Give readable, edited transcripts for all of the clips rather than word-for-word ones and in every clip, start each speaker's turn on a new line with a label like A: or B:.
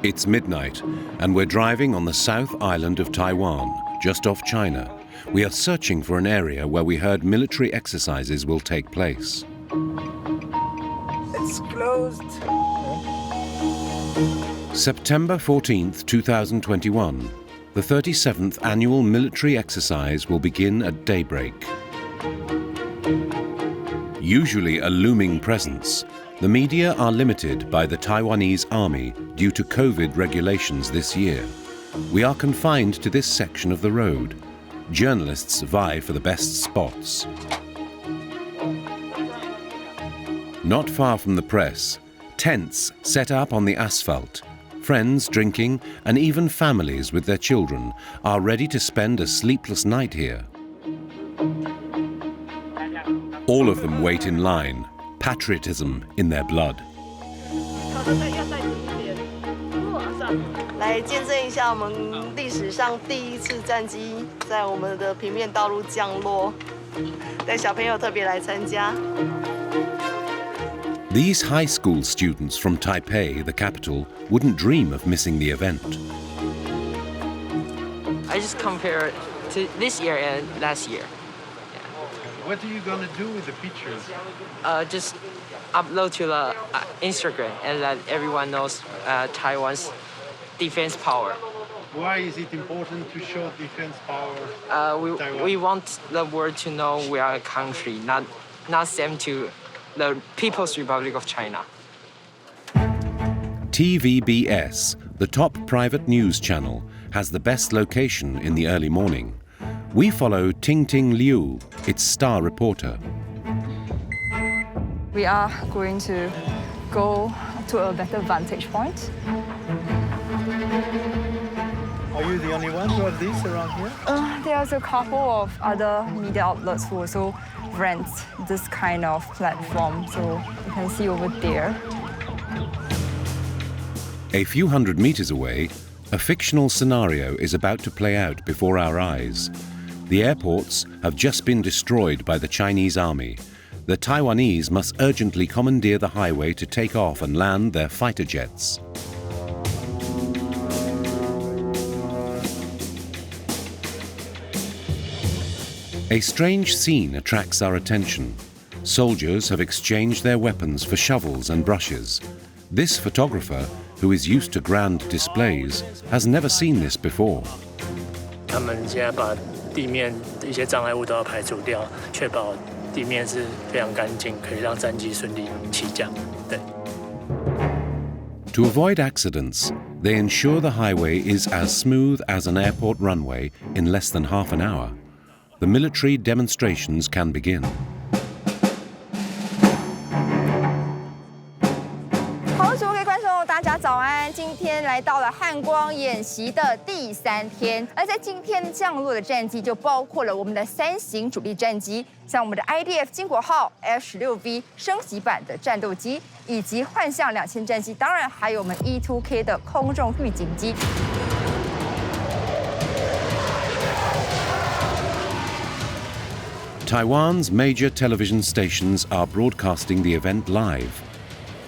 A: It's midnight, and we're driving on the South Island of Taiwan, just off China. We are searching for an area where we heard military exercises will take place.
B: It's closed.
A: September 14th, 2021. The 37th annual military exercise will begin at daybreak. Usually a looming presence, the media are limited by the Taiwanese army due to COVID regulations this year. We are confined to this section of the road. Journalists vie for the best spots. Not far from the press, tents set up on the asphalt. Friends drinking, and even families with their children are ready to spend a sleepless night here. All of them wait in line, patriotism in their blood.
C: 来见证一下我们历史上第一次战机在我们的平面道路降落，带小朋友特别来参加。
A: These high school students from Taipei, the capital, wouldn't dream of missing the event.
D: I just compare to this year and last year.
E: What are you gonna do with the pictures?
D: Just upload to the Instagram and let everyone knows Taiwan's defense power.
E: Why is it important to show defense power?
D: We want the world to know we are a country, not same to the People's Republic of China.
A: TVBS, the top private news channel, has the best location in the early morning. We follow Ting Ting Liu, its star reporter.
F: We are going to go to a better vantage point.
E: Are you the only one who have this around here?
F: There's a couple of other media outlets who also rent this kind of platform, so you can see over there.
A: A few hundred meters away, a fictional scenario is about to play out before our eyes. The airports have just been destroyed by the Chinese army. The Taiwanese must urgently commandeer the highway to take off and land their fighter jets. A strange scene attracts our attention. Soldiers have exchanged their weapons for shovels and brushes. This photographer, who is used to grand displays, has never seen this before.
G: 他们现在把地面的一些障碍物都要排除掉，确保地面是非常干净，可以让战机顺利起降。对。
A: To avoid accidents, they ensure the highway is as smooth as an airport runway in less than half an hour. The military demonstrations can begin.
H: 好，各位观众，大家早安！今天来到了汉光演习的第3天，而在今天降落的战机就包括了我们的3型主力战机，像我们的 IDF 金国号 F-16V 升级版的战斗机，以及幻象2000战机，当然还有我们 E-2K 的空中预警机。
A: Taiwan's major television stations are broadcasting the event live.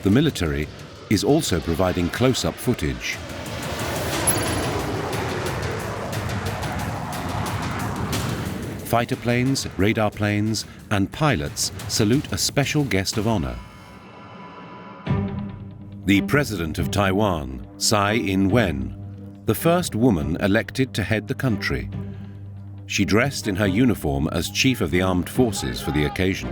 A: The military is also providing close-up footage. Fighter planes, radar planes, and pilots salute a special guest of honor. The President of Taiwan, Tsai Ing-wen, the first woman elected to head the country. She dressed in her uniform as Chief of the Armed Forces for the occasion.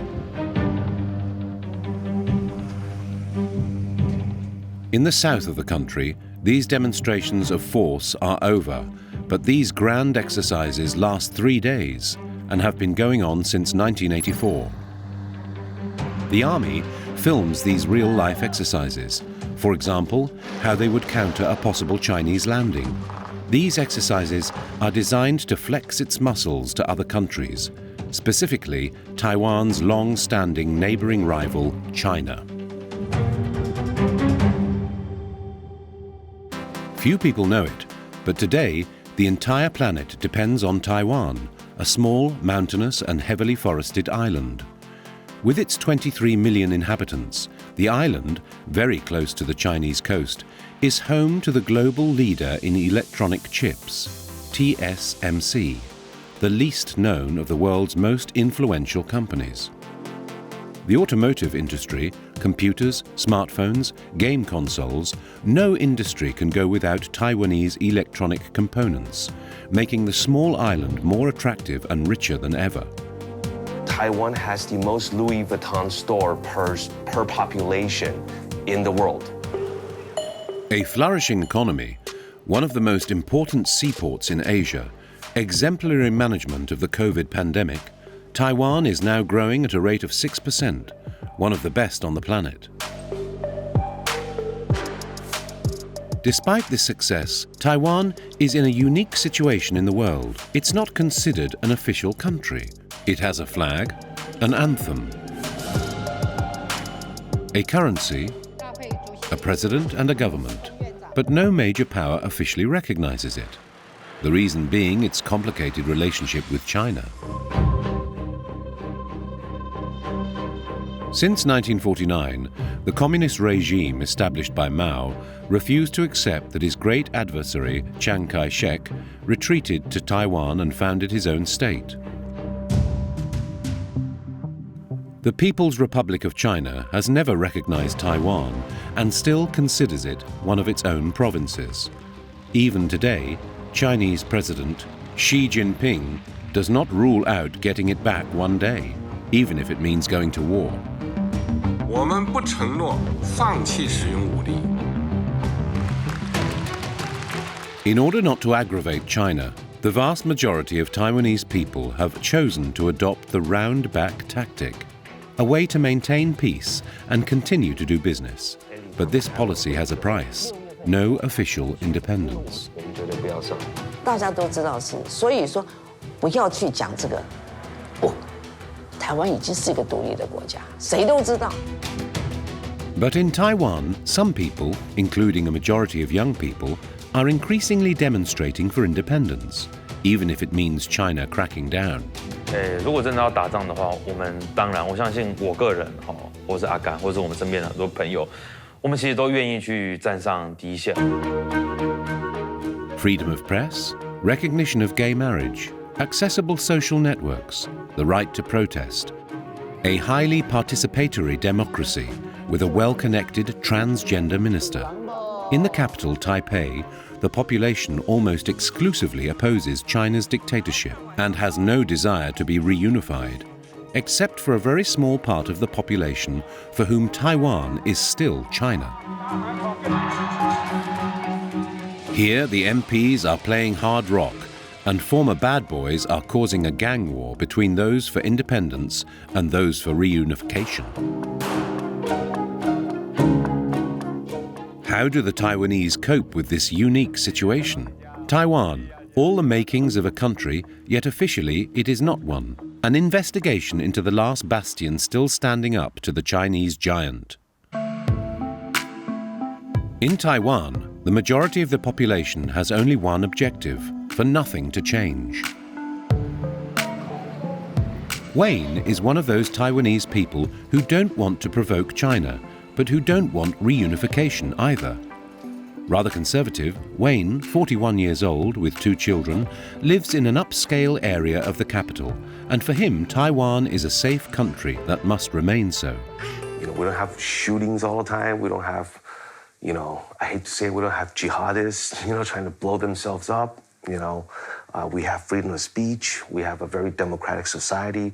A: In the south of the country, these demonstrations of force are over, but these grand exercises last 3 days and have been going on since 1984. The army films these real-life exercises. For example, how they would counter a possible Chinese landing. These exercises are designed to flex its muscles to other countries, specifically Taiwan's long-standing neighboring rival, China. Few people know it, but today the entire planet depends on Taiwan, a small, mountainous and heavily forested island. With its 23 million inhabitants, the island, very close to the Chinese coast, is home to the global leader in electronic chips, TSMC, the least known of the world's most influential companies. The automotive industry, computers, smartphones, game consoles, no industry can go without Taiwanese electronic components, making the small island more attractive and richer than ever.
B: Taiwan has the most Louis Vuitton store per population in the world.
A: A flourishing economy, one of the most important seaports in Asia, exemplary management of the COVID pandemic, Taiwan is now growing at a rate of 6%, one of the best on the planet. Despite this success, Taiwan is in a unique situation in the world. It's not considered an official country. It has a flag, an anthem, a currency, a president and a government, but no major power officially recognizes it. The reason being its complicated relationship with China. Since 1949, the communist regime established by Mao refused to accept that his great adversary, Chiang Kai-shek, retreated to Taiwan and founded his own state. The People's Republic of China has never recognized Taiwan and still considers it one of its own provinces. Even today, Chinese President Xi Jinping does not rule out getting it back one day, even if it means going to war.
I: 我们不承诺放弃使用武力。
A: In order not to aggravate China, the vast majority of Taiwanese people have chosen to adopt the round-back tactic, a way to maintain peace and continue to do business. But this policy has a price: no official independence.
J: 大家都知道是，所以说不要去讲这个。不，台湾已经是一个独立的国家，谁都知道。
A: But in Taiwan, some people, including a majority of young people, are increasingly demonstrating for independence, even if it means China cracking down.
K: 如果真的要打仗的话，我们当然，我相信我个人或是阿甘，或是我们身边的很多朋友，我们其实都愿意去站上第一线。
A: Freedom of press, recognition of gay marriage, accessible social networks, the right to protest, a highly participatory democracy with a well-connected transgender minister. In the capital, Taipei, the population almost exclusively opposes China's dictatorship and has no desire to be reunified, except for a very small part of the population for whom Taiwan is still China. Here, the MPs are playing hard rock, and former bad boys are causing a gang war between those for independence and those for reunification. How do the Taiwanese cope with this unique situation? Taiwan, all the makings of a country, yet officially it is not one. An investigation into the last bastion still standing up to the Chinese giant. In Taiwan, the majority of the population has only one objective: for nothing to change. Wayne is one of those Taiwanese people who don't want to provoke China, but who don't want reunification either. Rather conservative, Wayne, 41 years old with 2 children, lives in an upscale area of the capital, and for him, Taiwan is a safe country that must remain so.
B: You know, we don't have shootings all the time. We don't have, I hate to say it, we don't have jihadists, trying to blow themselves up. We have freedom of speech. We have a very democratic society.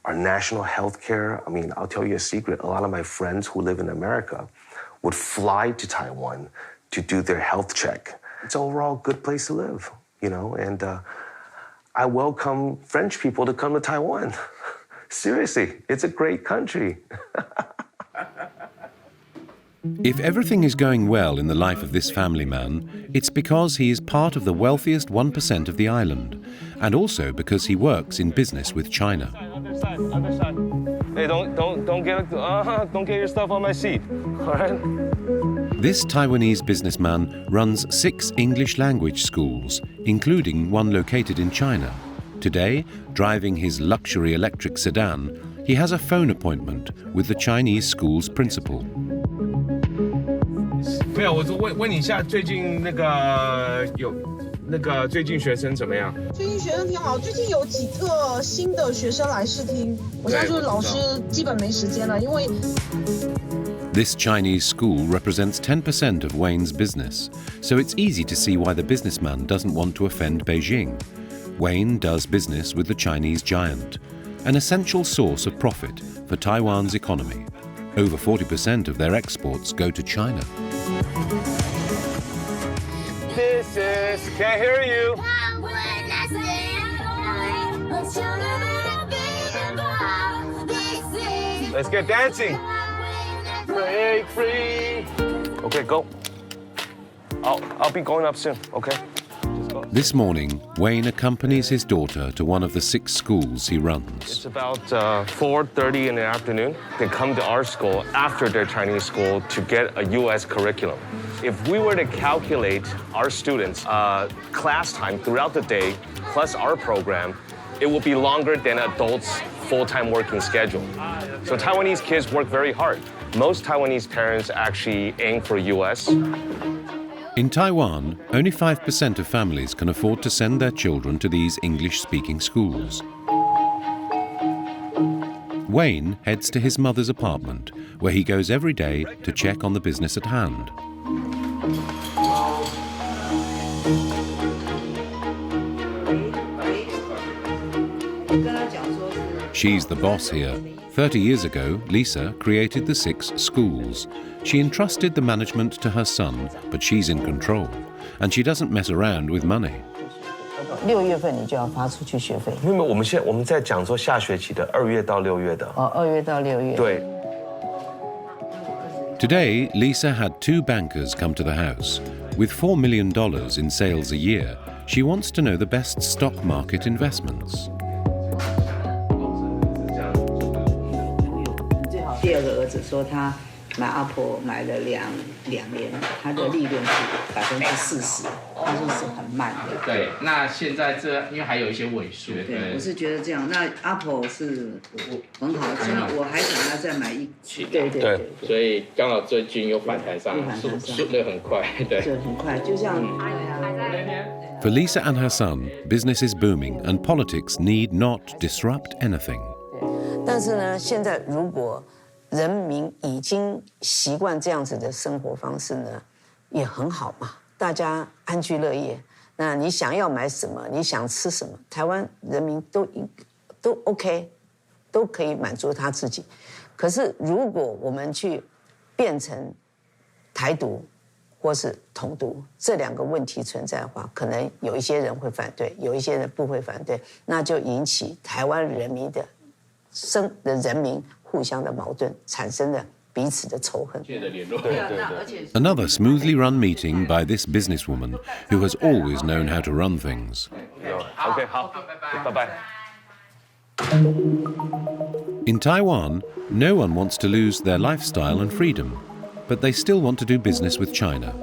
B: Our national health care, I'll tell you a secret. A lot of my friends who live in America would fly to Taiwan to do their health check. It's an overall good place to live, and I welcome French people to come to Taiwan. Seriously, it's a great country.
A: If everything is going well in the life of this family man, it's because he is part of the wealthiest 1% of the island, and also because he works in business with China.
L: Hey, don't get your stuff on my seat, all right?
A: This Taiwanese businessman runs 6 English language schools, including one located in China. Today, driving his luxury electric sedan, he has a phone appointment with the Chinese school's principal.
L: 没有，我就问你一下，最近那个最近学生怎么样？
M: 最近学生挺好，最近有几个新的学生来试听，我现在就是老师基本没时间了，因为。
A: This Chinese school represents 10% of Wayne's business, so it's easy to see why the businessman doesn't want to offend Beijing. Wayne does business with the Chinese giant, an essential source of profit for Taiwan's economy. Over 40% of their exports go to China.
L: This is, can't hear you. Let's get dancing. Break free. Okay, go. I'll be going up soon, okay?
A: This morning, Wayne accompanies his daughter to one of the 6 schools he runs.
L: It's about 4:30 in the afternoon. They come to our school after their Chinese school to get a U.S. curriculum. If we were to calculate our students' class time throughout the day, plus our program, it would be longer than adults' full-time working schedule. So Taiwanese kids work very hard. Most Taiwanese parents actually aim for U.S.
A: In Taiwan, only 5% of families can afford to send their children to these English-speaking schools. Wayne heads to his mother's apartment, where he goes every day to check on the business at hand. She's the boss here. 30 years ago, Lisa created the 6 schools. She entrusted the management to her son, but she's in control, and she doesn't mess around with money.
J: 6月份你就要发出去学费。
L: 因为我们在讲说下学期的2月到6月的。
J: 哦，2月到6月。
L: 对。
A: Today, Lisa had 2 bankers come to the house. With $4 million in sales a year, she wants to know the best stock market investments.
N: 第二个儿子说他买 Apple 买了2年，他的利润是40%，他说是很慢的。
O: 对，那现在因为还有一些尾数。
N: 对，我是觉得这样。那 Apple 是很好，现在我还想要再买一期。对，
O: 所以刚好最近又反弹上，速度很快，对，就很快，就像。
A: For Lisa and her son, business is booming and politics need not disrupt anything.
J: 但是呢，现在如果人民已经习惯这样子的生活方式呢，也很好嘛，大家安居乐业。那你想要买什么，你想吃什么，台湾人民都 OK， 都可以满足他自己。可是如果我们去变成台独或是统独这2个问题存在的话，可能有一些人会反对，有一些人不会反对，那就引起台湾人民的人民互相的矛盾，产生了彼此的仇恨。
A: Another smoothly run meeting by this businesswoman who has always known how to run things.
L: Okay, 好，拜拜。
A: In Taiwan, no one wants to lose their lifestyle and freedom, but they still want to do business with China.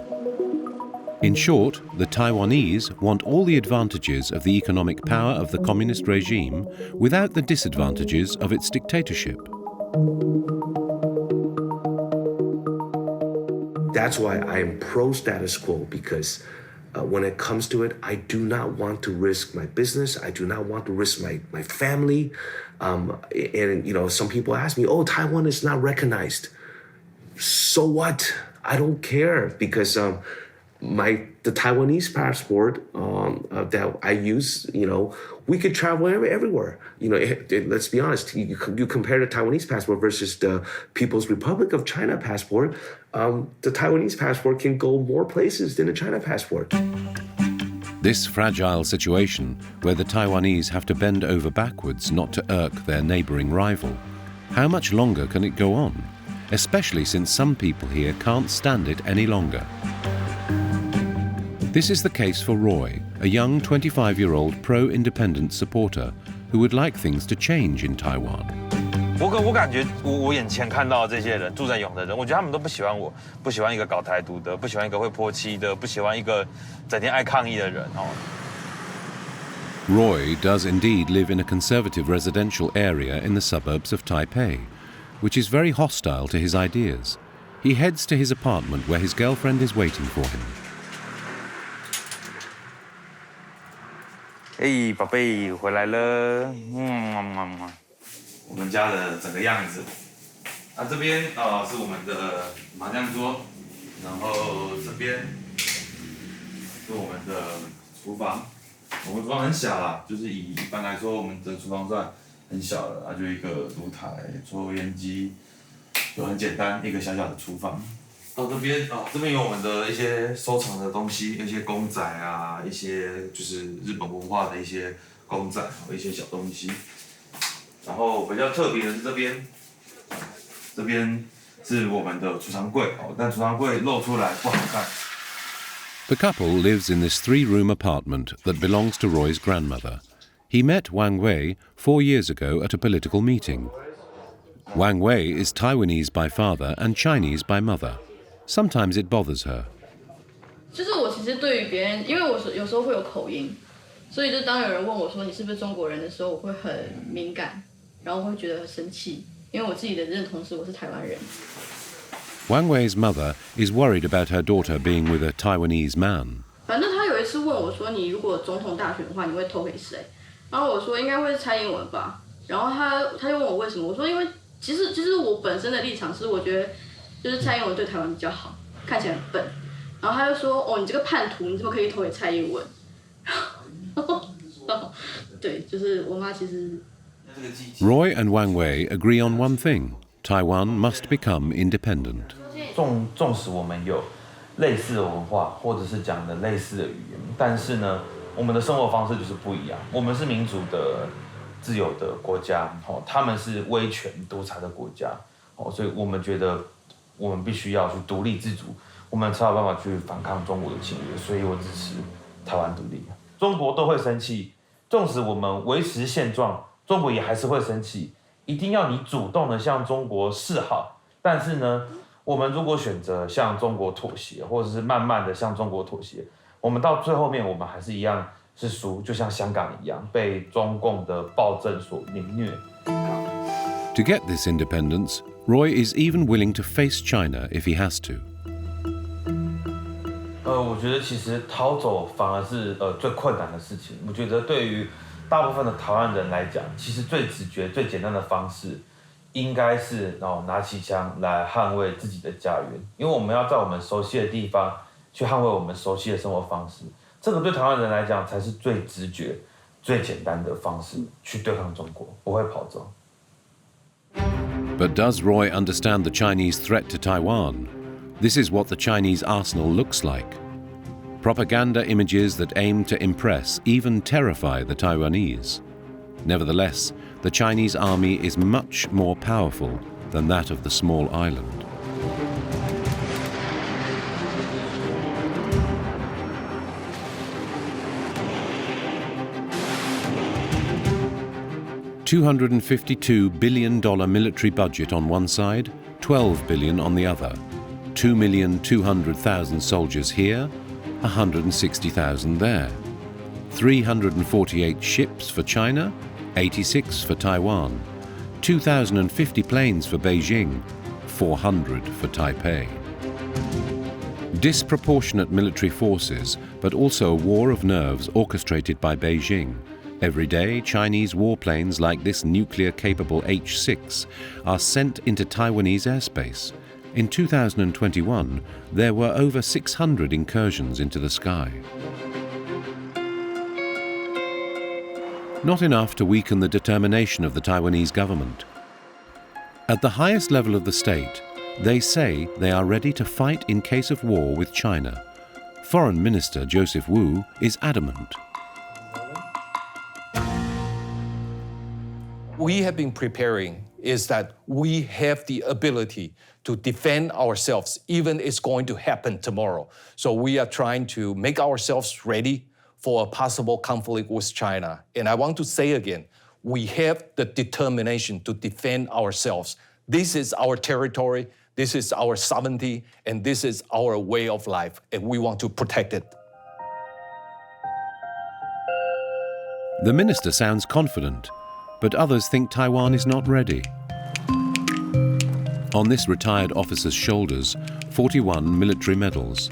A: In short, the Taiwanese want all the advantages of the economic power of the communist regime without the disadvantages of its dictatorship.
B: That's why I am pro-status quo, because when it comes to it, I do not want to risk my business. I do not want to risk my family. And some people ask me, oh, Taiwan is not recognized. So what? I don't care, because the Taiwanese passport that I use, we could travel everywhere. Let's be honest. You compare the Taiwanese passport versus the People's Republic of China passport. The Taiwanese passport can go more places than the China passport.
A: This fragile situation, where the Taiwanese have to bend over backwards not to irk their neighbouring rival, how much longer can it go on? Especially since some people here can't stand it any longer. This is the case for Roy, a young 25-year-old pro-independent supporter who would like things to change in Taiwan.
K: 我感觉我眼前看到的这些人住在永的人，我觉得他们都不喜欢我，不喜欢一个搞台独的，不喜欢一个会泼漆的，不喜欢一个整天爱抗议的人哦。
A: Roy does indeed live in a conservative residential area in the suburbs of Taipei, which is very hostile to his ideas. He heads to his apartment where his girlfriend is waiting for him.
K: 哎，宝贝，回来了。我们家的整个样子。这边是我们的麻将桌，然后这边是我们的厨房。我们厨房很小啦，就是一般来说，我们的厨房算很小的，就一个炉台、抽油烟机，就很简单，一个小小的厨房。到这边这边有我们的一些收藏的东西，一些公仔啊，一些就是日本文化的一些公仔，一些小东西。然后比较特别的是这边是我们的储藏柜但储藏柜露出来不好看。
A: The couple lives in this 3-room apartment that belongs to Roy's grandmother. He met Wang Wei 4 years ago at a political meeting. Wang Wei is Taiwanese by father and Chinese by mother. Sometimes it bothers her.
P: 就是我其实对于别人，因为我有时候会有口音，所以就当有人问我说你是不是中国人的时候，我会很敏感，然后我会觉得很生气，因为我自己的认同是我是台湾人。
A: Wang Wei's mother is worried about her daughter being with a Taiwanese man.
P: 反正他有一次问我说：“你如果总统大选的话，你会投给谁？”然后我说：“应该会是蔡英文吧。”然后他又问我为什么，我说：“因为其实我本身的立场是，我觉得就是蔡英文对台湾比较好，看起来很笨。”然后他就说：“哦，你这个叛徒，你怎么可以投给蔡英文？”对，就是我妈其实。
A: Roy and Wang Wei agree on one thing: Taiwan must become independent.
K: 纵使我们有类似的文化，或者是讲的类似的语言，但是呢，我们的生活方式就是不一样。我们是民主的、自由的国家，他们是威权独裁的国家，所以我们觉得我们必须要去独立自主，我们才有办法去反抗中国的侵略。所以我支持台湾独立。中国都会生气，纵使我们维持现状，中国也还是会生气。一定要你主动的向中国示好，但是呢，我们如果选择向中国妥协，或者是慢慢的向中国妥协，我们到最后面我们还是一样是输，就像香港一样被中共的暴政所凌虐。
A: To get this independence, Roy is even willing to face China if he has to.
K: 我觉得其实逃走反而是最困难的事情。我觉得对于大部分的台湾人来讲，其实最直觉、最简单的方式，应该是拿起枪来捍卫自己的家园，因为我们要在我们熟悉的地方去捍卫我们熟悉的生活方式。这个对台湾人来讲才是最直觉、最简单的方式去对抗中国，不会跑走。
A: But does Roy understand the Chinese threat to Taiwan? This is what the Chinese arsenal looks like. Propaganda images that aim to impress, even terrify the Taiwanese. Nevertheless, the Chinese army is much more powerful than that of the small island. $252 billion military budget on one side, $12 billion on the other. 2,200,000 soldiers here, 160,000 there. 348 ships for China, 86 for Taiwan. 2,050 planes for Beijing, 400 for Taipei. Disproportionate military forces, but also a war of nerves orchestrated by Beijing. Every day, Chinese warplanes like this nuclear-capable H-6 are sent into Taiwanese airspace. In 2021, there were over 600 incursions into the sky. Not enough to weaken the determination of the Taiwanese government. At the highest level of the state, they say they are ready to fight in case of war with China. Foreign Minister Joseph Wu is adamant.
Q: We have been preparing is that we have the ability to defend ourselves, even if it's going to happen tomorrow. So we are trying to make ourselves ready for a possible conflict with China. And I want to say again, we have the determination to defend ourselves. This is our territory, this is our sovereignty, and this is our way of life, and we want to protect it.
A: The minister sounds confident, but others think Taiwan is not ready. On this retired officer's shoulders, 41 military medals,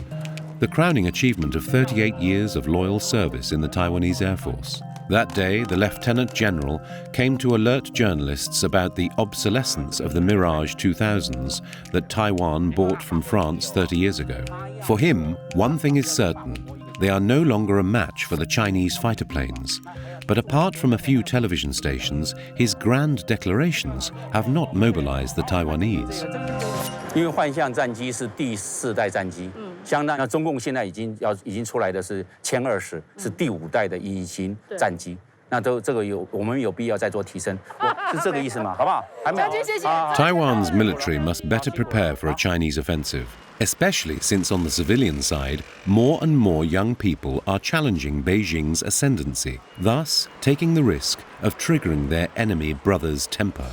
A: the crowning achievement of 38 years of loyal service in the Taiwanese Air Force. That day, the Lieutenant General came to alert journalists about the obsolescence of the Mirage 2000s that Taiwan bought from France 30 years ago. For him, one thing is certain: they are no longer a match for the Chinese fighter planes. But apart from a few television stations, his grand declarations have not mobilized the Taiwanese.
R: 因为幻象战机是第4代战机，相当那中共现在已经出来的是歼20，是第5代的隐形战机。那这个我们有必要再做提升，是这个意思吗？好不好？还没有。
A: Taiwan's military must better prepare for a Chinese offensive, especially since on the civilian side, more and more young people are challenging Beijing's ascendancy, thus taking the risk of triggering their enemy brother's temper.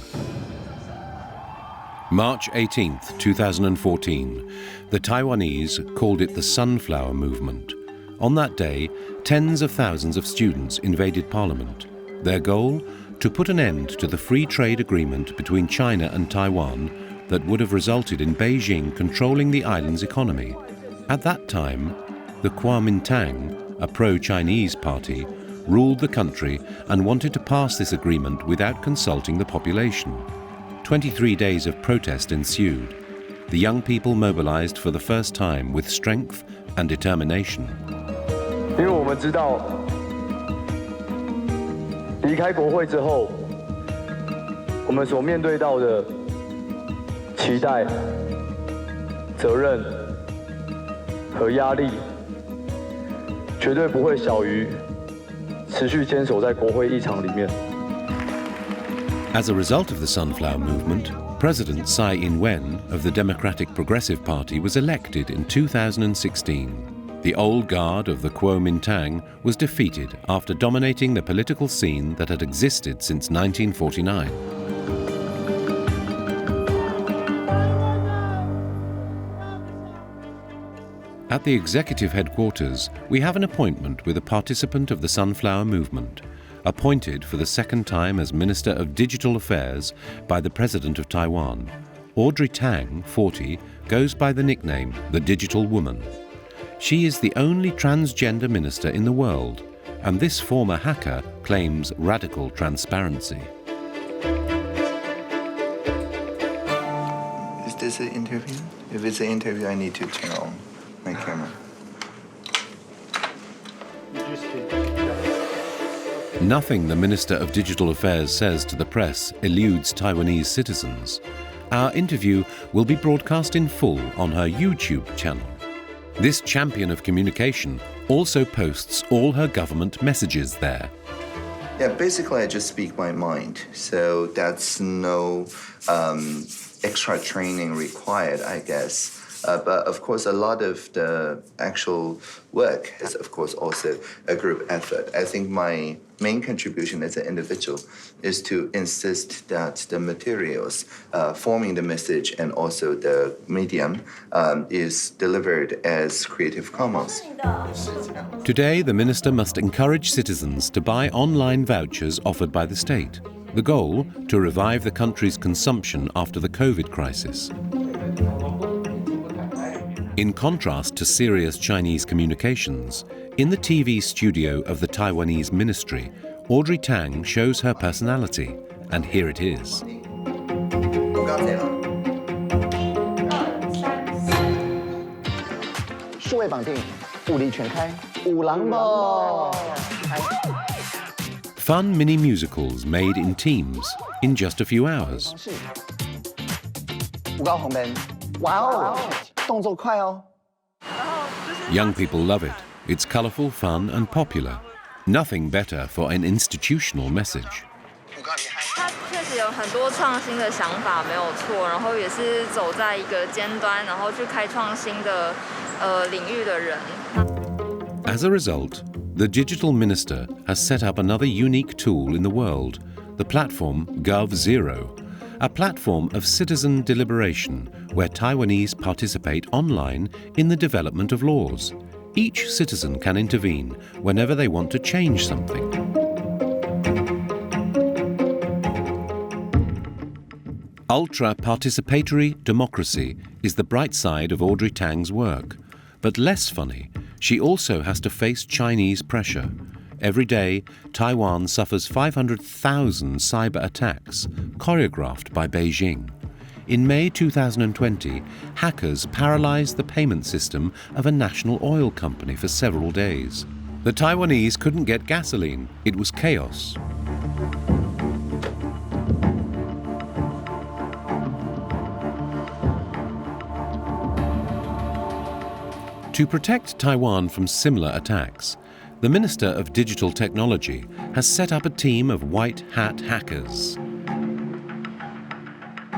A: March 18th, 2014, the Taiwanese called it the Sunflower Movement. On that day, tens of thousands of students invaded Parliament. Their goal? To put an end to the free trade agreement between China and Taiwan that would have resulted in Beijing controlling the island's economy. At that time, the Kuomintang, a pro-Chinese party, ruled the country and wanted to pass this agreement without consulting the population. 23 days of protest ensued. The young people mobilized for the first time with strength and determination.
S: 因为我们知道，离开国会之后，我们所面对到的期待、责任和压力，绝对不会小于持续坚守在国会议场里面。
A: As a result of the Sunflower Movement, President Tsai Ing-wen of the Democratic Progressive Party was elected in 2016. The old guard of the Kuomintang was defeated after dominating the political scene that had existed since 1949. At the executive headquarters, we have an appointment with a participant of the Sunflower Movement, appointed for the second time as Minister of Digital Affairs by the President of Taiwan. Audrey Tang, 40, goes by the nickname the Digital Woman. She is the only transgender minister in the world, and this former hacker claims radical transparency.
T: Is this an interview? If it's an interview, I need to turn on my camera.
A: Nothing the Minister of Digital Affairs says to the press eludes Taiwanese citizens. Our interview will be broadcast in full on her YouTube channel. This champion of communication also posts all her government messages there.
T: Yeah, basically I just speak my mind, so that's no extra training required, I guess. But of course, a lot of the actual work is, of course, also a group effort. I think my main contribution as an individual is to insist that the materials forming the message and also the medium is delivered as Creative Commons.
A: Today, the minister must encourage citizens to buy online vouchers offered by the state. The goal? To revive the country's consumption after the COVID crisis. In contrast to serious Chinese communications, in the TV studio of the Taiwanese ministry, Audrey Tang shows her personality, and here it is. Fun mini musicals made in teams in just a few hours. Young people love it. It's colorful, fun, and popular. Nothing better for an institutional message.
F: 他确实有很多创新的想法，没有错。然后也是走在一个尖端，然后去开创新的领域的人。
A: As a result, the digital minister has set up another unique tool in the world, the platform GovZero, a platform of citizen deliberation where Taiwanese participate online in the development of laws. Each citizen can intervene whenever they want to change something. Ultra-participatory democracy is the bright side of Audrey Tang's work. But less funny, she also has to face Chinese pressure. Every day, Taiwan suffers 500,000 cyber attacks, choreographed by Beijing. In May 2020, hackers paralyzed the payment system of a national oil company for several days. The Taiwanese couldn't get gasoline. It was chaos. To protect Taiwan from similar attacks, the Minister of Digital Technology has set up a team of white hat hackers.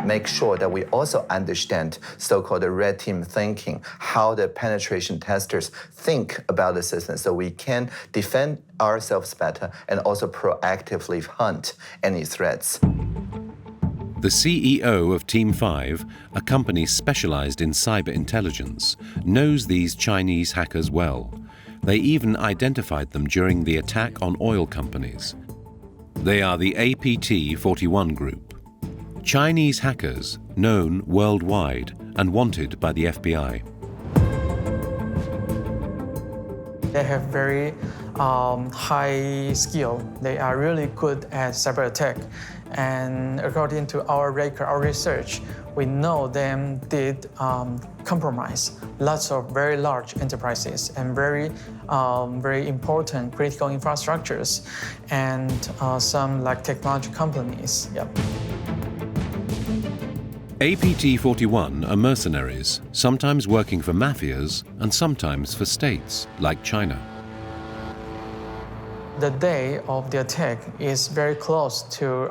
T: Make sure that we also understand so-called red team thinking, how the penetration testers think about the system so we can defend ourselves better and also proactively hunt any threats.
A: The CEO of Team 5, a company specialized in cyber intelligence, knows these Chinese hackers well. They even identified them during the attack on oil companies. They are the APT-41 group. Chinese hackers known worldwide and wanted by the FBI.
U: They have very high skill. They are really good at cyber attack. And according to our record, our research, we know them did compromise lots of very large enterprises and very important critical infrastructures and some like technology companies. Yep.
A: APT-41 are mercenaries, sometimes working for mafias and sometimes for states like China.
U: The day of the attack is very close to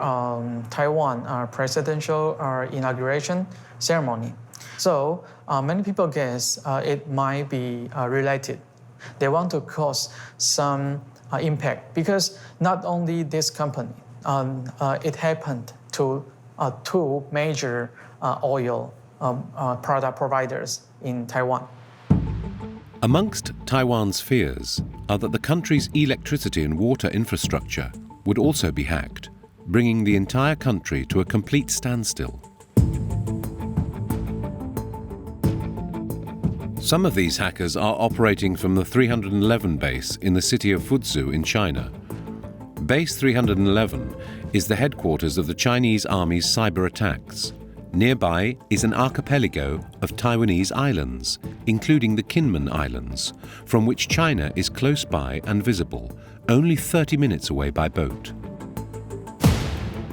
U: Taiwan presidential inauguration ceremony. So many people guess it might be related. They want to cause some impact because not only this company, it happened to two major oil product providers in Taiwan.
A: Amongst Taiwan's fears are that the country's electricity and water infrastructure would also be hacked, bringing the entire country to a complete standstill. Some of these hackers are operating from the 311 base in the city of Fuzhou in China. Base 311 is the headquarters of the Chinese Army's cyber attacks. Nearby is an archipelago of Taiwanese islands, including the Kinmen Islands, from which China is close by and visible, only 30 minutes away by boat.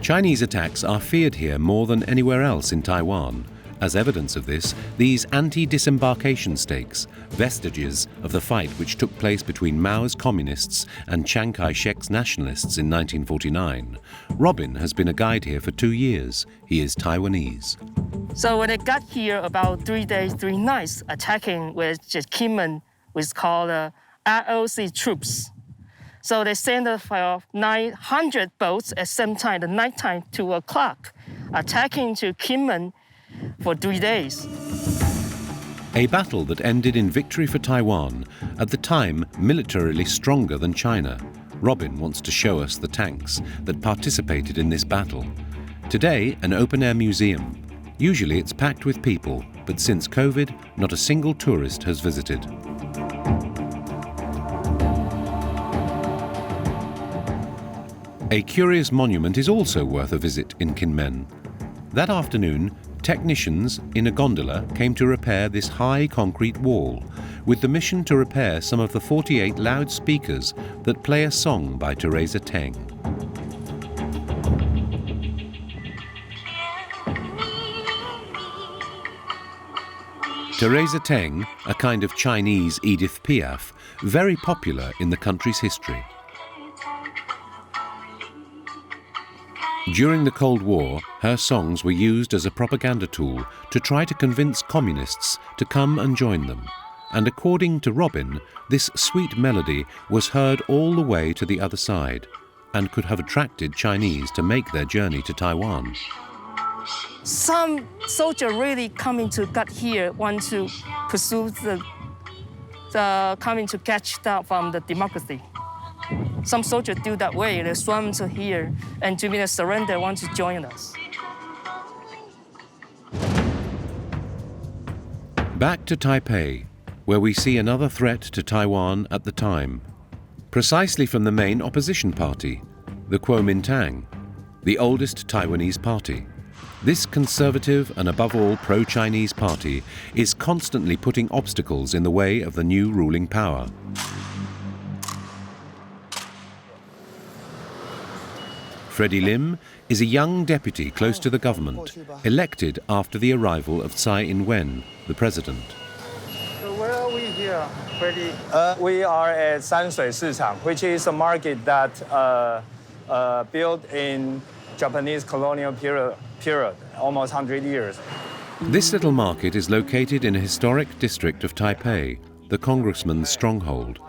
A: Chinese attacks are feared here more than anywhere else in Taiwan. As evidence of this, these anti-disembarkation stakes, vestiges of the fight which took place between Mao's communists and Chiang Kai-shek's nationalists in 1949. Robin has been a guide here for 2 years. He is Taiwanese.
D: So when they got here about 3 days, 3 nights, attacking with just Kinmen, which is called ROC troops. So they sent 900 boats at same time, the nighttime, 2 o'clock, attacking to Kinmen for 3 days.
A: A battle that ended in victory for Taiwan, at the time militarily stronger than China. Robin wants to show us the tanks that participated in this battle. Today, an open-air museum. Usually it's packed with people, but since COVID, not a single tourist has visited. A curious monument is also worth a visit in Kinmen. That afternoon, technicians in a gondola came to repair this high concrete wall, with the mission to repair some of the 48 loudspeakers that play a song by Teresa Teng. Teresa Teng, a kind of Chinese Edith Piaf, very popular in the country's history. During the Cold War, her songs were used as a propaganda tool to try to convince communists to come and join them. And according to Robin, this sweet melody was heard all the way to the other side and could have attracted Chinese to make their journey to Taiwan.
D: Some soldiers really coming to get here, want to pursue the coming to catch that from the democracy. Some soldiers do that way, they swim to here, and to be a surrender, want to join us.
A: Back to Taipei, where we see another threat to Taiwan at the time, precisely from the main opposition party, the Kuomintang, the oldest Taiwanese party. This conservative and above all pro-Chinese party is constantly putting obstacles in the way of the new ruling power. Freddie Lim is a young deputy close to the government, elected after the arrival of Tsai Ing-wen, the president.
C: So where are we here, Freddie? We are at Sansui Sichang, which is a market that built in Japanese colonial period, almost 100 years.
A: This little market is located in a historic district of Taipei, the congressman's stronghold,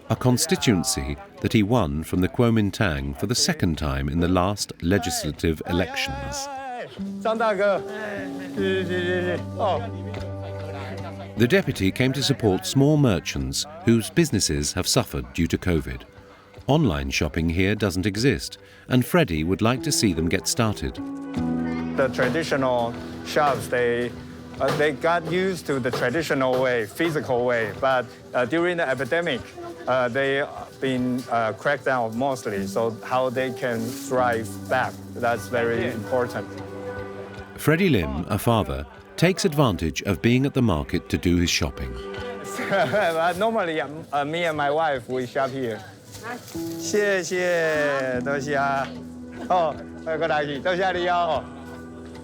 A: a constituency that he won from the Kuomintang for the second time in the last legislative elections. The deputy came to support small merchants whose businesses have suffered due to COVID. Online shopping here doesn't exist, and Freddie would like to see them get started.
C: The traditional shops, they got used to the traditional way, physical way, but during the epidemic, they've been cracked down mostly, so how they can thrive back, that's very important.
A: Freddie Lim, a father, takes advantage of being at the market to do his shopping.
C: Normally, me and my wife, we shop here. 谢谢，多谢。哦，过来去，多谢你哦。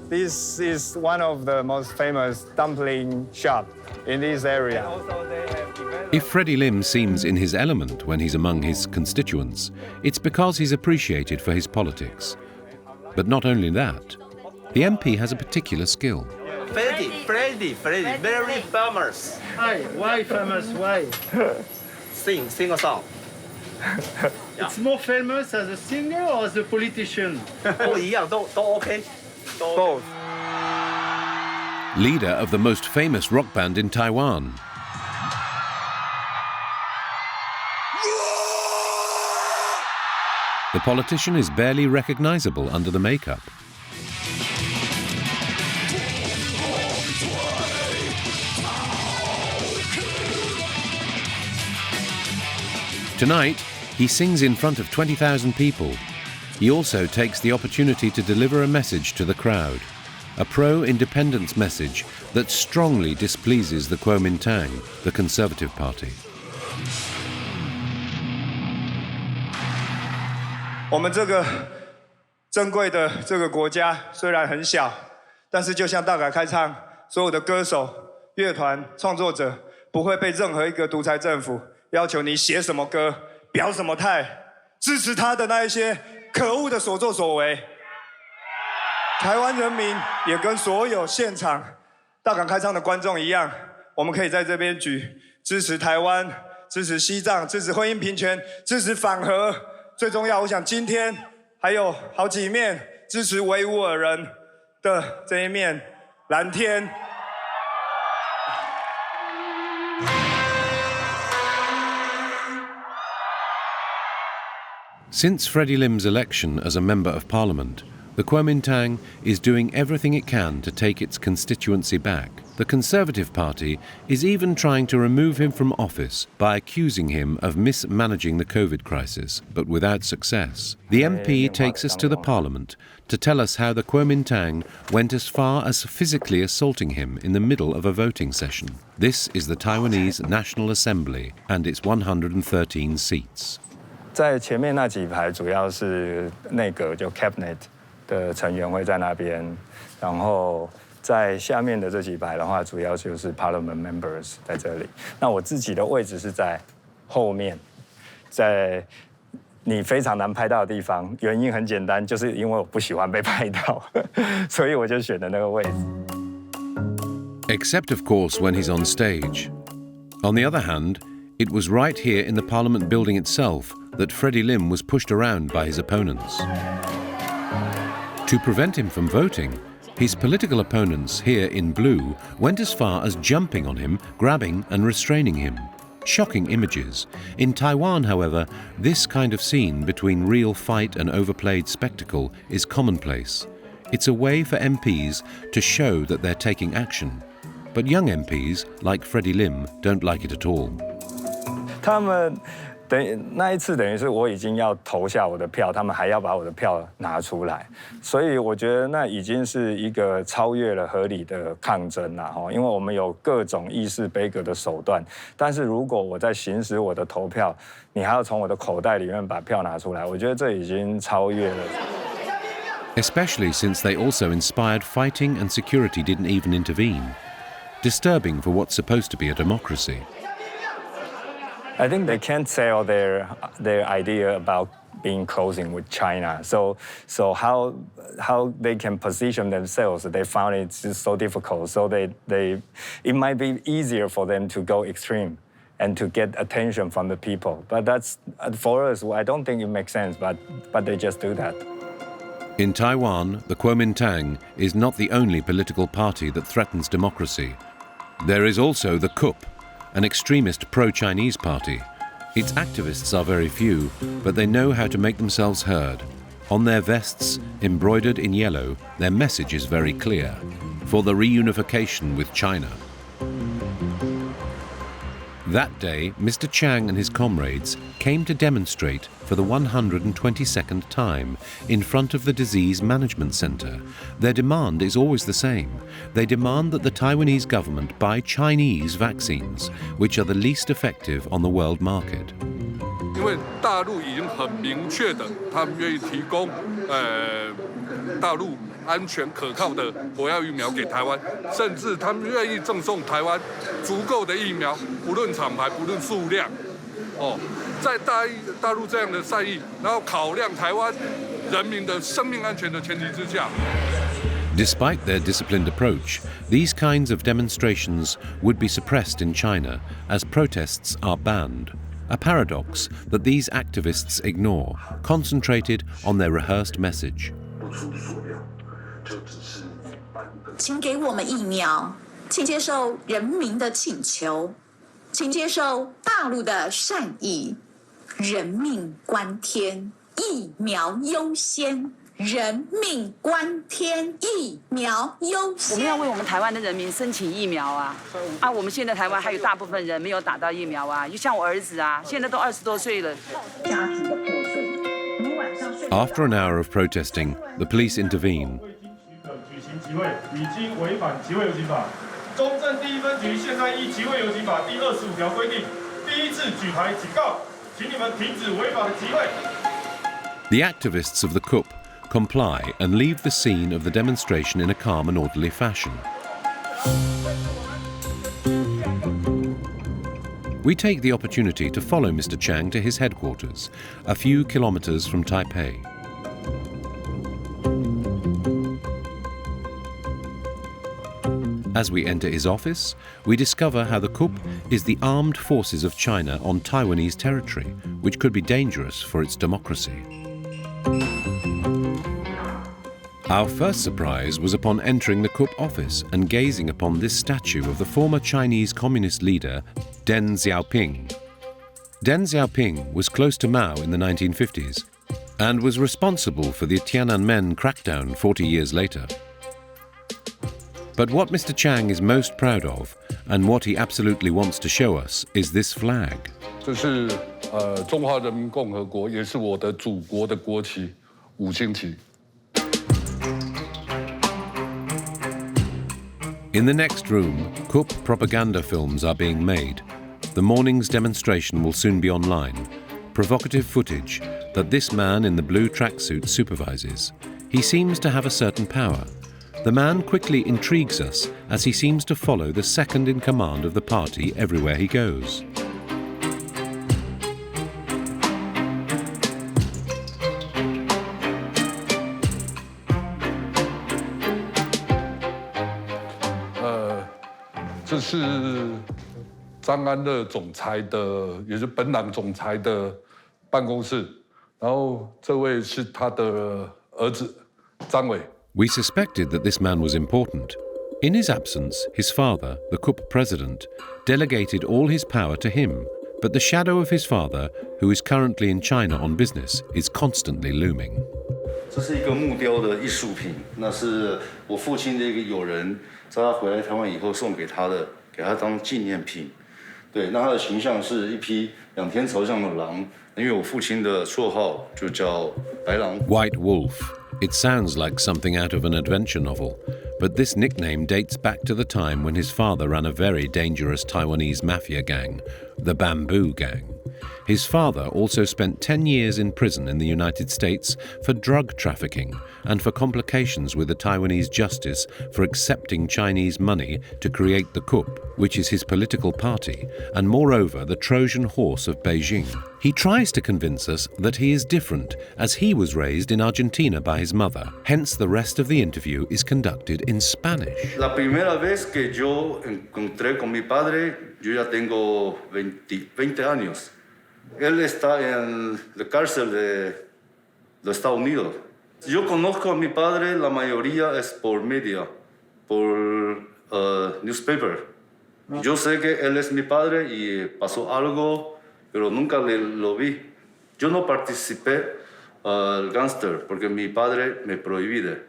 C: This is one of the most famous dumpling shop in this area.
A: If Freddie Lim seems in his element when he's among his constituents, it's because he's appreciated for his politics. But not only that, the MP has a particular skill.
V: Freddie, very famous.
C: Hi, why famous? Why?
V: Sing a song.
E: It's more famous as a singer or as a politician?
V: 都一样，都 OK.
C: Both.
A: Leader of the most famous rock band in Taiwan. The politician is barely recognizable under the makeup. Tonight, he sings in front of 20,000 people. He also takes the opportunity to deliver a message to the crowd, a pro-independence message that strongly displeases the Kuomintang, the Conservative Party.
C: 我们这个珍贵的这个国家虽然很小，但是就像大改开唱，所有的歌手、乐团、创作者不会被任何一个独裁政府要求你写什么歌、表什么态，支持他的那一些可恶的所作所为。台湾人民也跟所有现场大港开唱的观众一样，我们可以在这边举支持台湾、支持西藏、支持婚姻平权、支持反核。最重要，我想今天还有好几面支持维吾尔人的这一面蓝天。
A: Since Freddie Lim's election as a Member of Parliament, the Kuomintang is doing everything it can to take its constituency back. The Conservative Party is even trying to remove him from office by accusing him of mismanaging the COVID crisis, but without success. The MP takes us to the Parliament to tell us how the Kuomintang went as far as physically assaulting him in the middle of a voting session. This is the Taiwanese National Assembly and its 113 seats.
C: 在前面那几排主要是内阁就 cabinet 的成员会在那边，然后在下面的这几排的话，主要就是 parliament members 在这里。那我自己的位置是在后面，在你非常难拍到的地方。原因很简单，就是因为我不喜欢被拍到，所以我就选的那个位置。
A: Except, of course, when he's on stage. On the other hand, it was right here in the Parliament building itself that Freddie Lim was pushed around by his opponents. To prevent him from voting, his political opponents here in blue went as far as jumping on him, grabbing and restraining him. Shocking images. In Taiwan, however, this kind of scene between real fight and overplayed spectacle is commonplace. It's a way for MPs to show that they're taking action. But But young MPs, like Freddie Lim, don't like it at all.
G: 他们那一次等于是我已经要投下我的票，他们还要把我的票拿出来，所以我觉得那已经是一个超越了合理的抗争啦，因为我们有各种议事杯葛的手段，但是如果我在行使我的投票，你还要从我的口袋里面把票拿出来，我觉得这已经超越了。
A: Especially since they also inspired fighting and security didn't even intervene. Disturbing for what's supposed to be a democracy.
G: I think they can't sell their idea about being closing with China. So how they can position themselves? They found it just so difficult. So it might be easier for them to go extreme and to get attention from the people. But that's for us. I don't think it makes sense. But they just do that.
A: In Taiwan, the Kuomintang is not the only political party that threatens democracy. There is also the CUP, an extremist pro-Chinese party. Its activists are very few, but they know how to make themselves heard. On their vests, embroidered in yellow, their message is very clear: for the reunification with China. That day, Mr. Chiang and his comrades came to demonstrate for the 122nd time in front of the Disease Management Center. Their demand is always the same. They demand that the Taiwanese government buy Chinese vaccines, which are the least effective on the world market.
H: 因为大陆已经很明确的，他们愿意提供大陆安全可靠的国药疫苗给台湾，甚至他们愿意赠送台湾足够的疫苗，不论厂牌，不论数量。在大陆这样的善意，然后考量台湾人民的生命安全的前提之下。
A: Despite their disciplined approach, these kinds of demonstrations would be suppressed in China as protests are banned. A paradox that these activists ignore, concentrated on their rehearsed message.
W: 请给我们疫苗，请接受人民的请求，请接受大陆的善意，人命关天，疫苗优先。人命关天，疫苗优先。
X: 我们要为我们台湾的人民申请疫苗啊！我们现在台湾还有大部分人没有打到疫苗啊，就像我儿子啊，现在都20多岁了。
W: 家庭的破碎。
A: After an hour of protesting, the police intervene.
Y: 举行集会已经违反集会游行法。中正第一分局现在依集会游行法第25条规定，第一次举牌警告，请你们停止违法的集会。
A: The activists of the CUP comply and leave the scene of the demonstration in a calm and orderly fashion. We take the opportunity to follow Mr. Chiang to his headquarters, a few kilometers from Taipei. As we enter his office, we discover how the CUP is the armed forces of China on Taiwanese territory, which could be dangerous for its democracy. Our first surprise was upon entering the CUP office and gazing upon this statue of the former Chinese communist leader, Deng Xiaoping. Deng Xiaoping was close to Mao in the 1950s and was responsible for the Tiananmen crackdown 40 years later. But what Mr. Chiang is most proud of, and what he absolutely wants to show us, is this flag.
H: 这是中华人民共和国，也是我的祖国的国旗，5星旗。
A: In the next room, CUP propaganda films are being made. The morning's demonstration will soon be online. Provocative footage that this man in the blue tracksuit supervises. He seems to have a certain power. The man quickly intrigues us as he seems to follow the second in command of the party everywhere he goes.
H: This是张安乐总裁的，也是本党总裁的办公室。然后这位是他的儿子张伟。
A: We suspected that this man was important. In his absence, his father, the CUP president, delegated all his power to him. But the shadow of his father, who is currently in China on business, is constantly looming.
Z: 这是一个木雕的艺术品，那是我父亲的一个友人
I: 在他回来台湾以后送给他的，给他当纪念品。对，那他的形象是一匹2天朝向的狼，因为我父亲的绰号就叫白狼。
A: White Wolf. It sounds like something out of an adventure novel, but this nickname dates back to the time when his father ran a very dangerous Taiwanese mafia gang, the Bamboo Gang. His father also spent 10 years in prison in the United States for drug trafficking and for complications with the Taiwanese justice for accepting Chinese money to create the CUP, which is his political party, and moreover the Trojan horse of Beijing. He tries to convince us that he is different, as he was raised in Argentina by his mother. Hence the rest of the interview is conducted in Spanish.
I: La primera vez que yo encontré con mi padre, yo ya tengo 20 años. Él está en la cárcel de los Estados Unidos. Yo conozco a mi padre, la mayoría es por media, por newspaper. Yo sé que él es mi padre y pasó algo, pero nunca lo vi. Yo no participé al gangster porque mi padre me prohibía.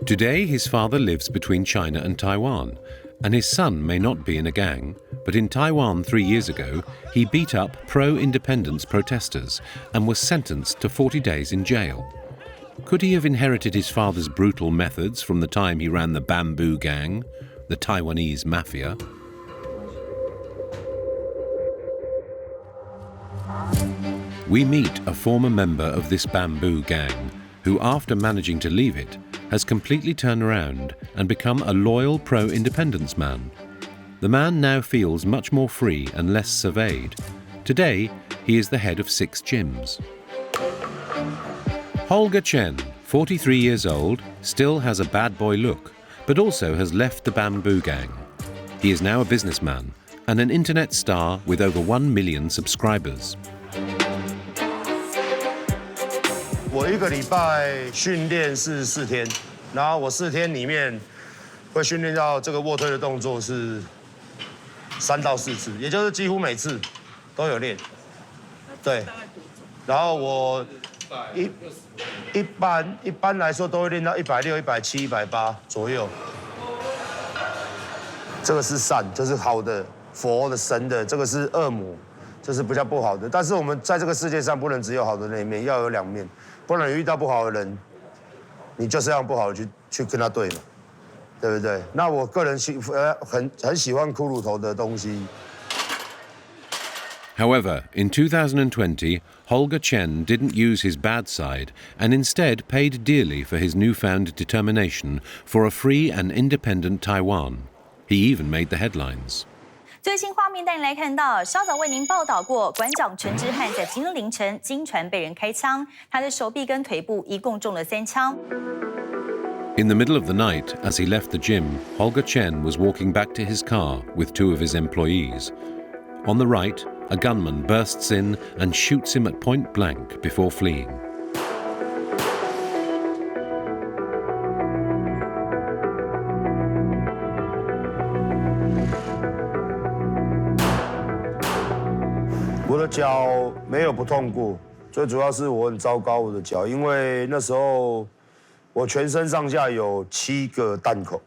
A: Today his father lives between China and Taiwan, and his son may not be in a gang, but in Taiwan 3 years ago, he beat up pro-independence protesters and was sentenced to 40 days in jail. Could he have inherited his father's brutal methods from the time he ran the Bamboo Gang, the Taiwanese mafia? We meet a former member of this Bamboo Gang who, after managing to leave it, has completely turned around and become a loyal pro-independence man. The man now feels much more free and less surveyed. Today, he is the head of 6 gyms. Holger Chen, 43 years old, still has a bad boy look, but also has left the Bamboo Gang. He is now a businessman and an internet star with over 1 million subscribers.
J: 我1个礼拜训练是4天，然后我4天里面会训练到这个卧推的动作是3到4次，也就是几乎每次都有练。对，然后我一般来说都会练到160、170、180左右。这个是善，就是好的佛的神的，这个是恶魔，这是比较不好的。但是我们在这个世界上不能只有好的那一面，要有2面。 不然遇到不好的人，你就是要不好的去跟他对嘛，对不对？那我个人很喜欢骷髅头的东西。
A: However, in 2020, Holger Chen didn't use his bad side and instead paid dearly for his newfound determination for a free and independent Taiwan. He even made the headlines.
M: 最新画面带您来看到，稍早为您报道过，馆长陈之汉在今日凌晨经传被人开枪，他的手臂跟腿部一共中了3枪。
A: In the middle of the night, as he left the gym, Holger Chen was walking back to his car with 2 of his employees. On the right, a gunman bursts in and shoots him at point blank before fleeing.
J: 我的脚没有不痛过，最主要是我很糟糕我的脚，因为那时候我全身上下有7个弹孔，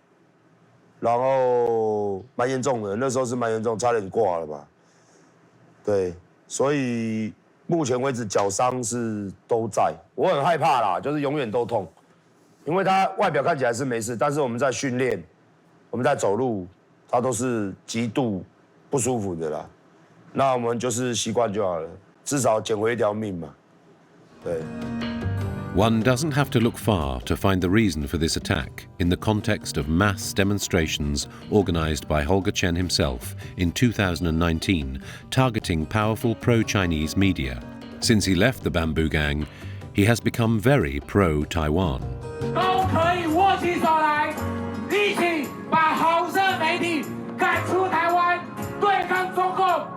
J: 然后蛮严重的，那时候是蛮严重，差点挂了吧。对，所以目前为止脚伤是都在，我很害怕啦，就是永远都痛，因为它外表看起来是没事，但是我们在训练，我们在走路，它都是极度不舒服的啦。 那我们就是习惯就好了，至少捡回一条命嘛。对。
A: One doesn't have to look far to find the reason for this attack in the context of mass demonstrations organized by Holger Chen himself in 2019, targeting powerful pro-Chinese media. Since he left the Bamboo Gang, he has become very pro-Taiwan.
N: 都可以握起手来，一起把红色媒体赶出台湾，对抗中共。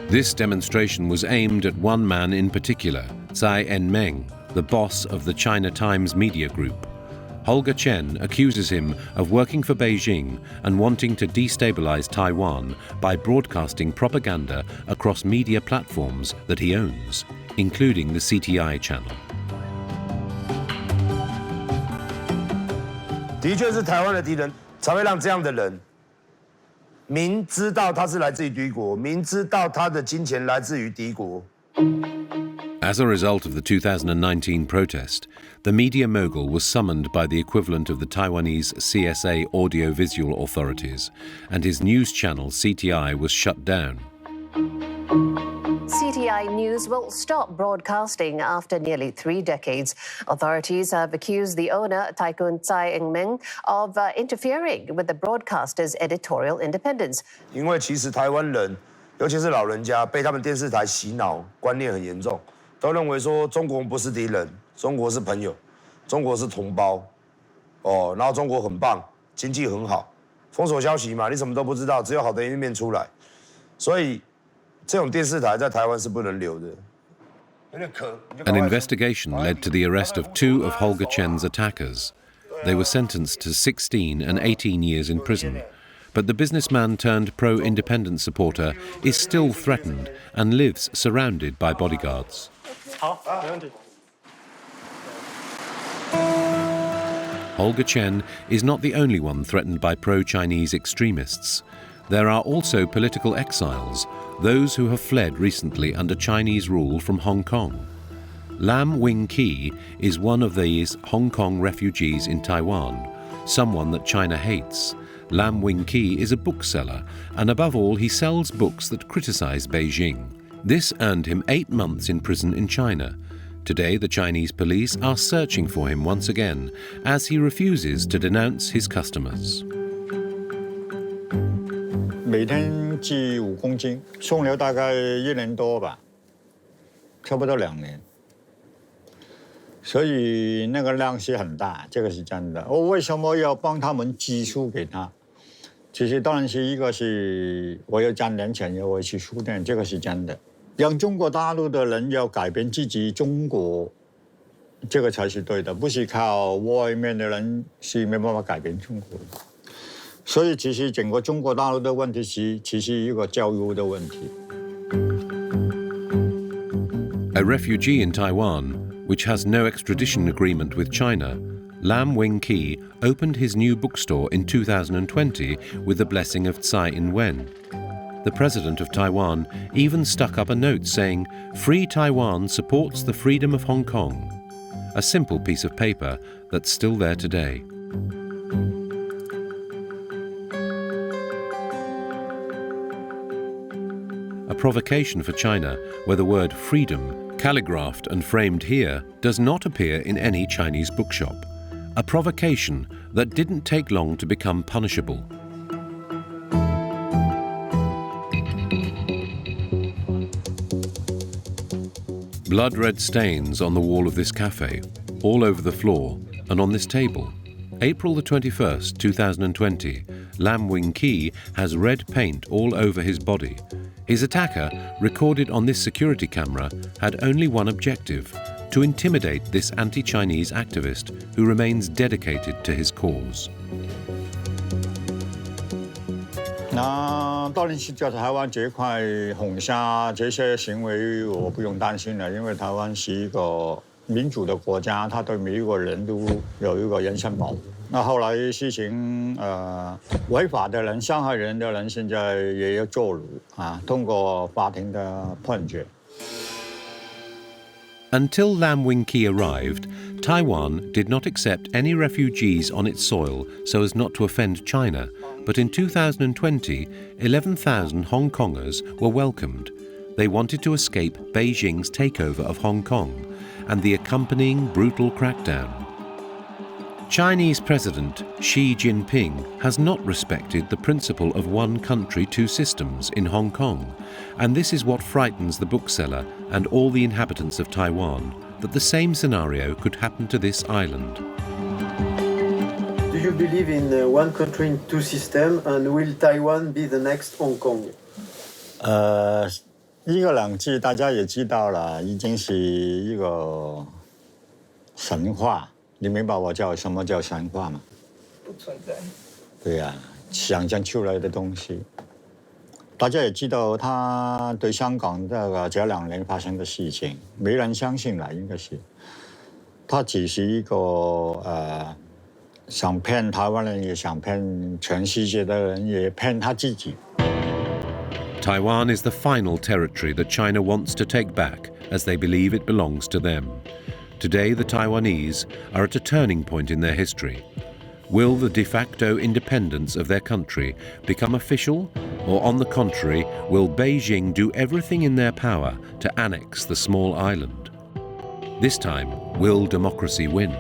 A: This demonstration was aimed at one man in particular, Tsai En-meng, the boss of the China Times media group. Holger Chen accuses him of working for Beijing and wanting to destabilize Taiwan by broadcasting propaganda across media platforms that he owns, including the CTI channel.
J: 的确是台湾的敌人，才会让这样的人明知道他是来自于敌国，明知道他的金钱来自于敌国。
A: As a result of the 2019 protest, the media mogul was summoned by the equivalent of the Taiwanese CSA audiovisual authorities, and his news channel CTI was shut down.
B: CTI News will stop broadcasting after nearly 3 decades. Authorities have accused the owner, Tycoon Tsai Ing-ming, of interfering with the broadcaster's editorial independence.
J: 因为其实台湾人，尤其是老人家，被他们电视台洗脑，观念很严重，都认为说中国不是敌人，中国是朋友，中国是同胞，然后中国很棒，经济很好，封锁消息嘛，你什么都不知道，只有好的一面出来，所以。 这种电视台在台湾是不能留的。
A: An investigation led to the arrest of 2 of Holger Chen's attackers. They were sentenced to 16 and 18 years in prison. But the businessman turned pro-independence supporter is still threatened and lives surrounded by bodyguards. Holger Chen is not the only one threatened by pro-Chinese extremists. There are also political exiles, those who have fled recently under Chinese rule from Hong Kong. Lam Wing-ki is one of these Hong Kong refugees in Taiwan, someone that China hates. Lam Wing-ki is a bookseller, and above all he sells books that criticize Beijing. This earned him 8 months in prison in China. Today the Chinese police are searching for him once again, as he refuses to denounce his customers.
K: 每天寄5公斤，送了大概1年多吧，差不多2年，所以那个量是很大，这个是真的。我为什么要帮他们寄书给他？其实当然是一个是我要赚点钱，我去书店，这个是真的。让中国大陆的人要改变自己中国，这个才是对的，不是靠外面的人是没办法改变中国的。 所以其实整个中国大陆的问题是其实一个教育的问题。
A: A refugee in Taiwan, which has no extradition agreement with China, Lam Wing-ki opened his new bookstore in 2020 with the blessing of Tsai Ing-wen. The president of Taiwan even stuck up a note saying, "Free Taiwan supports the freedom of Hong Kong." A simple piece of paper that's still there today. A provocation for China, where the word freedom, calligraphed and framed here, does not appear in any Chinese bookshop. A provocation that didn't take long to become punishable. Blood-red stains on the wall of this cafe, all over the floor, and on this table. April the 21st, 2020, Lam Wing-ki has red paint all over his body. His attacker, recorded on this security camera, had only one objective: to intimidate this anti-Chinese activist who remains dedicated to his cause.
K: 那当然是在台湾这块红沙这些行为，我不用担心了，因为台湾是一个民主的国家，它对每一个人都有一个人身保护。那后来事情违法的人、伤害人的人，现在也要坐牢啊，通过法庭的判决。
A: Until Lam Wing-ki arrived, Taiwan did not accept any refugees on its soil so as not to offend China. But in 2020, 11,000 Hong Kongers were welcomed. They wanted to escape Beijing's takeover of Hong Kong and the accompanying brutal crackdown. Chinese President Xi Jinping has not respected the principle of one country, two systems in Hong Kong, and this is what frightens the bookseller and all the inhabitants of Taiwan, that the same scenario could happen to this island.
L: Do you believe in one country, two systems, and will Taiwan be the next Hong Kong?
K: 一个两制大家也知道了，已经是一个神话。你明白我叫什么叫神话吗？
L: 不存在。
K: 对呀，想象出来的东西。大家也知道，他对香港这2年发生的事情，没人相信了，应该是。他只是一个想骗台湾人，也想骗全世界的人，也骗他自己。
A: Taiwan is the final territory that China wants to take back as they believe it belongs to them. Today, the Taiwanese are at a turning point in their history. Will the de facto independence of their country become official, or on the contrary, will Beijing do everything in their power to annex the small island? This time, will democracy win?